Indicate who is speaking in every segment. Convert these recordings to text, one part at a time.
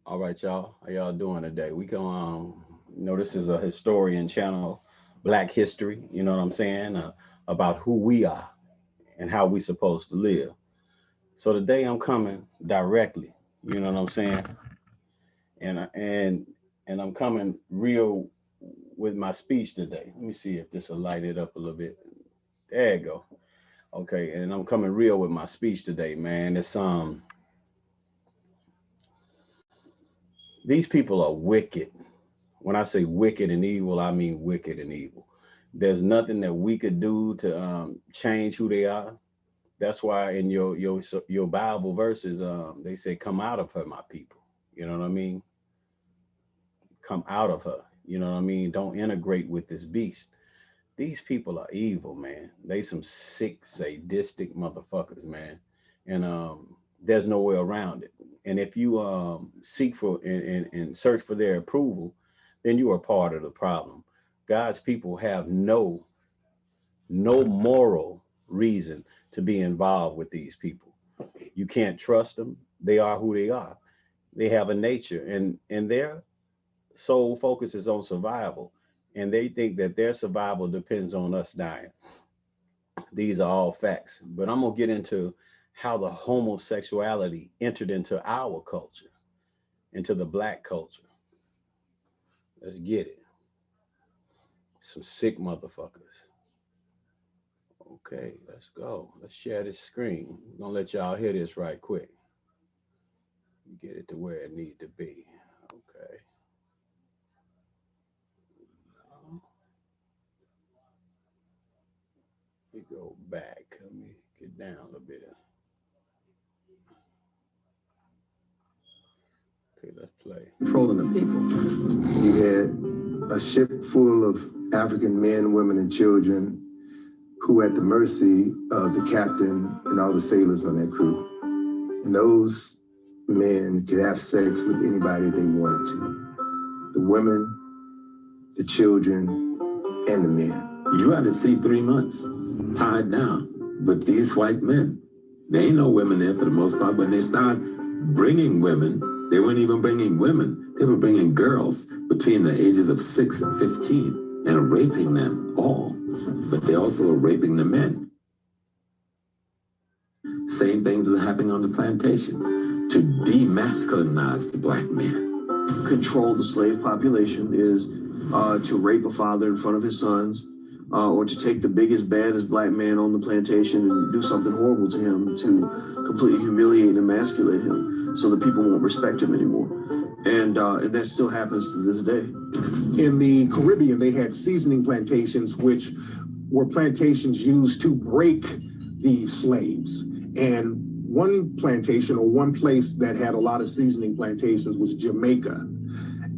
Speaker 1: All right, y'all. How y'all doing today? We can, this is a historian channel, Black History. You know what I'm saying? About who we are and how we supposed to live. So today I'm coming directly. You know what I'm saying? And I'm coming real with my speech today. Let me see if this will light it up a little bit. There you go. Okay, and I'm coming real with my speech today, man. It's these people are wicked. When I say wicked and evil, I mean wicked and evil. There's nothing that we could do to change who they are. That's why in your Bible verses, they say, "Come out of her, my people." You know what I mean? Come out of her. You know what I mean? Don't integrate with this beast. These people are evil, man. They some sick, sadistic motherfuckers, man. And there's no way around it. And if you seek for and search for their approval, then you are part of the problem. God's people have no moral reason to be involved with these people. You can't trust them. They are who they are. They have a nature, and their sole focus is on survival. And they think that their survival depends on us dying. These are all facts. But I'm gonna get into how the homosexuality entered into our culture, into the black culture. Let's get it. Some sick motherfuckers. Okay, let's go. Let's share this screen. I'm gonna let y'all hear this right quick. Get it to where it need to be. Okay. Now, we go back. Let me get down a little bit. Okay, let's play.
Speaker 2: Controlling the people. You had a ship full of African men, women, and children who were at the mercy of the captain and all the sailors on that crew. And those men could have sex with anybody they wanted to. The women, the children, and the men.
Speaker 3: You had to see 3 months tied down with these white men. There ain't no women there for the most part. When they start bringing women, they weren't even bringing women. They were bringing girls between the ages of 6 and 15 and raping them all. But they also were raping the men. Same things are happening on the plantation to demasculinize the black man.
Speaker 4: Control the slave population is to rape a father in front of his sons, or to take the biggest, baddest black man on the plantation and do something horrible to him, to completely humiliate and emasculate him so that people won't respect him anymore. And that still happens to this day.
Speaker 5: In the Caribbean, they had seasoning plantations, which were plantations used to break the slaves. And one plantation or one place that had a lot of seasoning plantations was Jamaica.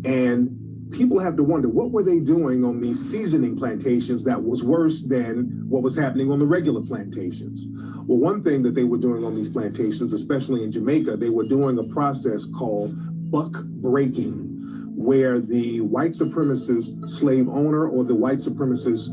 Speaker 5: And people have to wonder, what were they doing on these seasoning plantations that was worse than what was happening on the regular plantations? Well, one thing that they were doing on these plantations, especially in Jamaica, they were doing a process called buck breaking, where the white supremacist slave owner or the white supremacist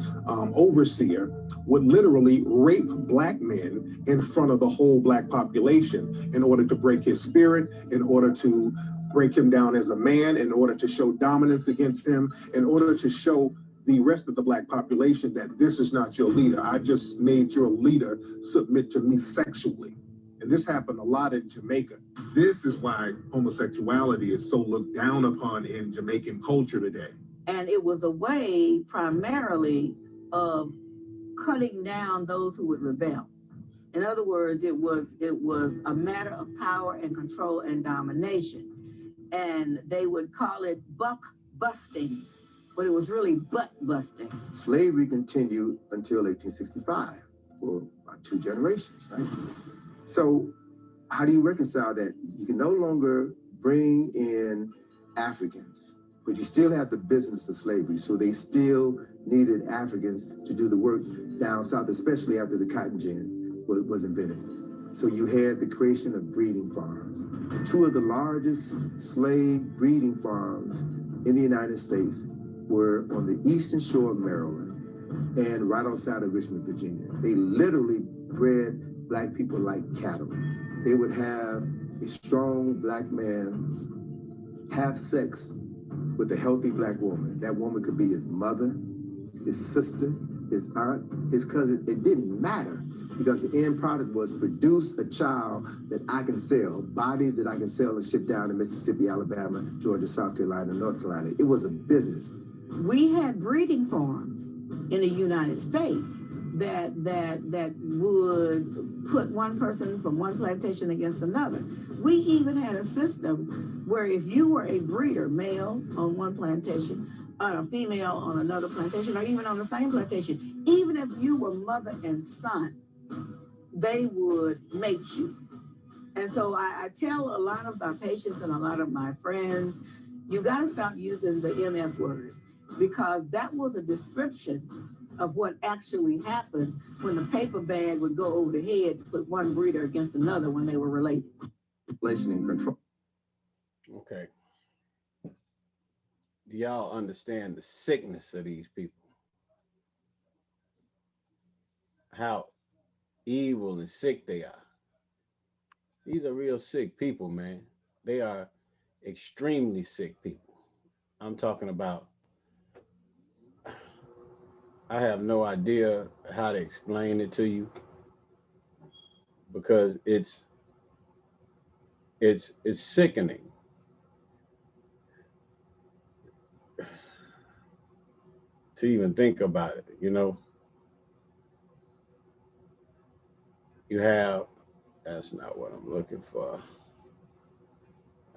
Speaker 5: overseer would literally rape black men in front of the whole black population in order to break his spirit, in order to break him down as a man, in order to show dominance against him, in order to show the rest of the black population that this is not your leader. I just made your leader submit to me sexually. And this happened a lot in Jamaica. This is why homosexuality is so looked down upon in Jamaican culture today.
Speaker 6: And it was a way primarily of cutting down those who would rebel. In other words, it was a matter of power and control and domination. And they would call it buck busting, but it was really butt busting.
Speaker 2: Slavery continued until 1865 for about 2 generations, right? So how do you reconcile that? You can no longer bring in Africans, but you still have the business of slavery. So they still needed Africans to do the work down south, especially after the cotton gin was invented. So you had the creation of breeding farms. Two of the largest slave breeding farms in the United States were on the eastern shore of Maryland and right outside of Richmond, Virginia. They literally bred black people like cattle. They would have a strong black man have sex with a healthy black woman, that woman could be his mother, his sister, his aunt, his cousin. It didn't matter, because the end product was produce a child that I can sell, bodies that I can sell and ship down to Mississippi, Alabama, Georgia, South Carolina, North Carolina. It was a business.
Speaker 6: We had breeding farms in the United States that would put one person from one plantation against another. We even had a system where if you were a breeder, male on one plantation, a female on another plantation, or even on the same plantation, even if you were mother and son, they would mate you. And so I tell a lot of my patients and a lot of my friends, you got to stop using the MF word, because that was a description of what actually happened when the paper bag would go over the head to put one breeder against another when they were related.
Speaker 2: Inflation and control.
Speaker 1: Okay. Do y'all understand the sickness of these people? How evil and sick they are. These are real sick people, man. They are extremely sick people. I'm talking about, I have no idea how to explain it to you, because it's sickening. To even think about it, you know. You have, that's not what I'm looking for.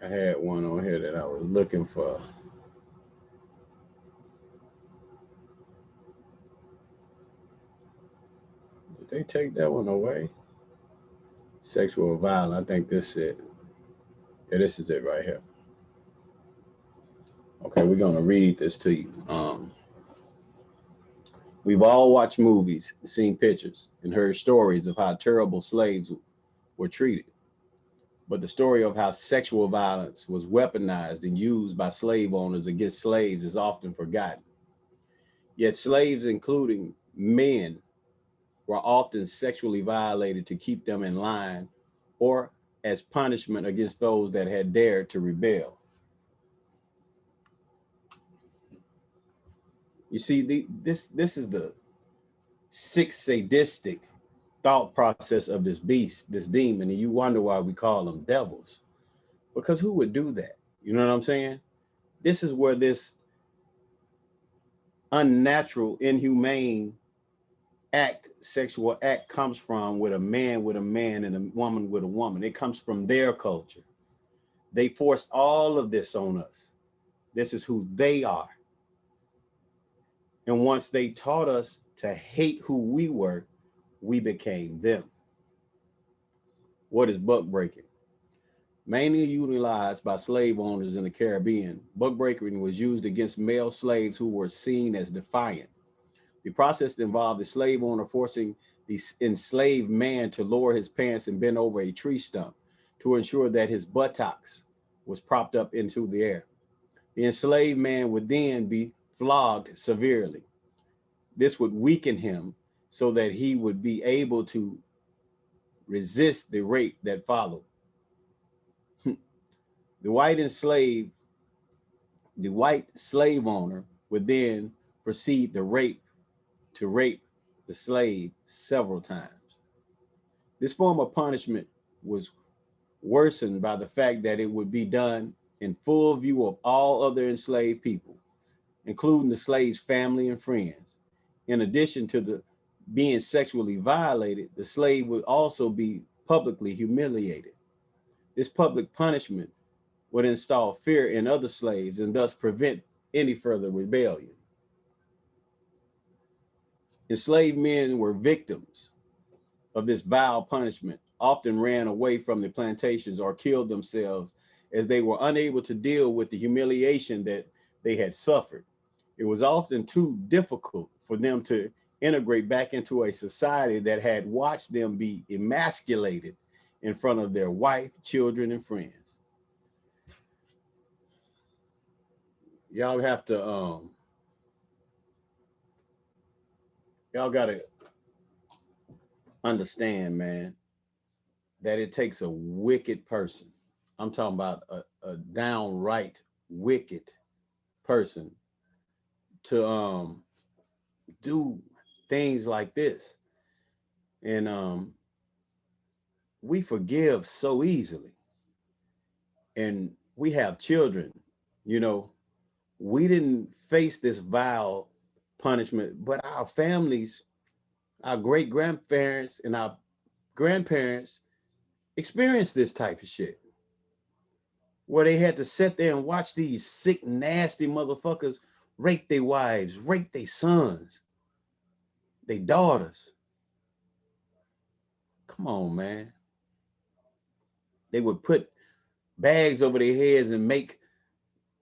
Speaker 1: I had one on here that I was looking for. Did they take that one away? Sexual violence. I think this is it. Yeah, this is it right here. Okay, we're gonna read this to you. We've all watched movies, seen pictures, and heard stories of how terrible slaves were treated. But the story of how sexual violence was weaponized and used by slave owners against slaves is often forgotten. Yet slaves, including men, were often sexually violated to keep them in line, or as punishment against those that had dared to rebel. You see, this is the sick, sadistic thought process of this beast, this demon, and you wonder why we call them devils. Because who would do that? You know what I'm saying? This is where this unnatural, inhumane sexual act comes from, with a man and a woman with a woman. It comes from their culture. They forced all of this on us. This is who they are. And once they taught us to hate who we were, we became them. What is buck breaking? Mainly utilized by slave owners in the Caribbean, buck breaking was used against male slaves who were seen as defiant. The process involved the slave owner forcing the enslaved man to lower his pants and bend over a tree stump to ensure that his buttocks was propped up into the air. The enslaved man would then be flogged severely. This would weaken him so that he would be able to resist the rape that followed. The white slave owner would then proceed to rape the slave several times. This form of punishment was worsened by the fact that it would be done in full view of all other enslaved people, including the slave's family and friends. In addition to the being sexually violated, the slave would also be publicly humiliated. This public punishment would install fear in other slaves and thus prevent any further rebellion. Enslaved men were victims of this vile punishment, often ran away from the plantations or killed themselves as they were unable to deal with the humiliation that they had suffered. It was often too difficult for them to integrate back into a society that had watched them be emasculated in front of their wife, children, and friends. Y'all have to, y'all gotta understand, man, that it takes a wicked person. I'm talking about a downright wicked person to do things like this. And we forgive so easily. And we have children, you know, we didn't face this vile punishment, but our families, our great grandparents and our grandparents experienced this type of shit where they had to sit there and watch these sick, nasty motherfuckers rape their wives, rape their sons, their daughters. Come on, man. They would put bags over their heads and make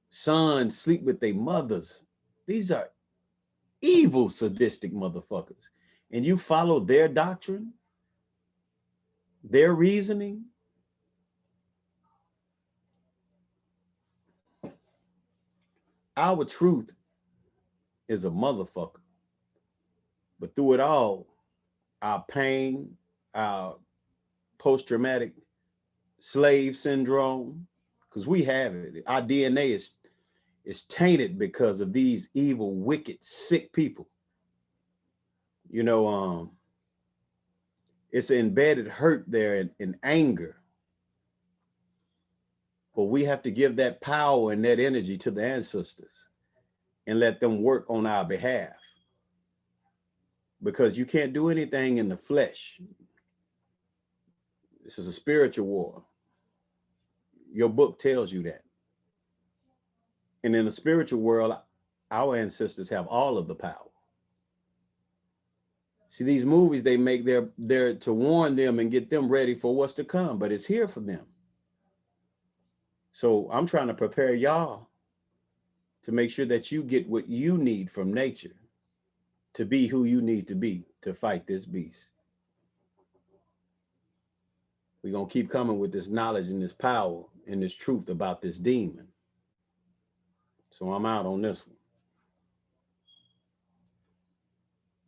Speaker 1: sons sleep with their mothers. These are evil, sadistic motherfuckers. And you follow their doctrine, their reasoning. Our truth is a motherfucker. But through it all, our pain, our post-traumatic slave syndrome, because we have it. Our DNA is tainted because of these evil, wicked, sick people. You know, it's an embedded hurt there in anger. But we have to give that power and that energy to the ancestors and let them work on our behalf. Because you can't do anything in the flesh. This is a spiritual war. Your book tells you that. And in the spiritual world, our ancestors have all of the power. See, these movies they make, they're to warn them and get them ready for what's to come, but it's here for them. So I'm trying to prepare y'all to make sure that you get what you need from nature to be who you need to be to fight this beast. We're going to keep coming with this knowledge and this power and this truth about this demon. So I'm out on this one.